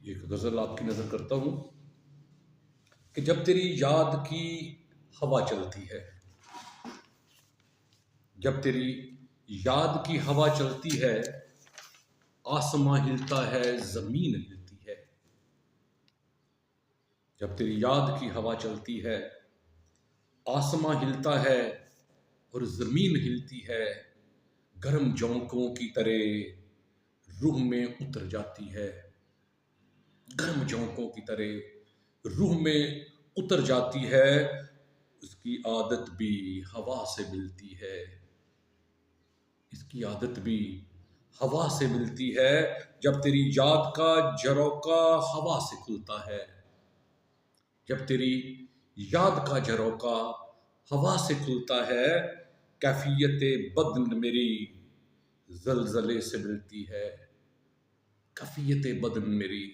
ایک غزل آپ کی نظر کرتا ہوں کہ جب تیری یاد کی ہوا چلتی ہے، جب تیری یاد کی ہوا چلتی ہے، آسماں ہلتا ہے، زمین ہلتی ہے۔ جب تیری یاد کی ہوا چلتی ہے، آسماں ہلتا ہے اور زمین ہلتی ہے، گرم جھونکوں کی طرح روح میں اتر جاتی ہے، گرم جھونکوں کی طرح روح میں اتر جاتی ہے۔ اس کی عادت بھی ہوا سے ملتی ہے، اس کی عادت بھی ہوا سے ملتی ہے۔ جب تیری یاد کا جھروکا ہوا سے کھلتا ہے، جب تیری یاد کا جھروکا ہوا سے کھلتا ہے، کیفیت بدن میری زلزلے سے ملتی ہے، کیفیت بدن میری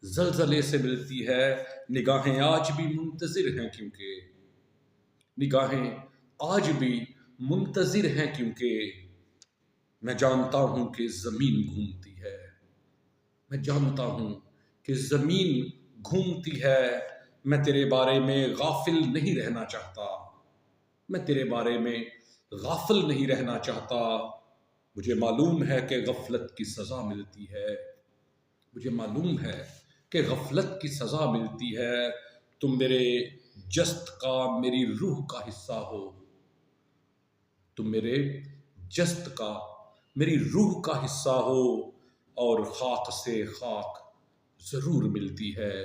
زلزلے سے ملتی ہے۔ نگاہیں آج بھی منتظر ہیں کیونکہ نگاہیں آج بھی منتظر ہیں کیونکہ میں جانتا ہوں کہ زمین گھومتی ہے، میں جانتا ہوں کہ زمین گھومتی ہے۔ میں تیرے بارے میں غافل نہیں رہنا چاہتا، میں تیرے بارے میں غافل نہیں رہنا چاہتا۔ مجھے معلوم ہے کہ غفلت کی سزا ملتی ہے، مجھے معلوم ہے کہ غفلت کی سزا ملتی ہے۔ تم میرے جسد کا، میری روح کا حصہ ہو، تم میرے جسد کا، میری روح کا حصہ ہو، اور خاک سے خاک ضرور ملتی ہے،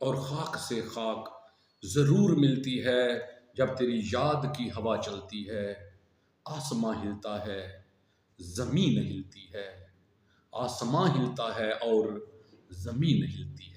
اور خاک سے خاک ضرور ملتی ہے۔ جب تیری یاد کی ہوا چلتی ہے، آسماں ہلتا ہے، زمین ہلتی ہے، آسماں ہلتا ہے اور زمین ہلتی ہے۔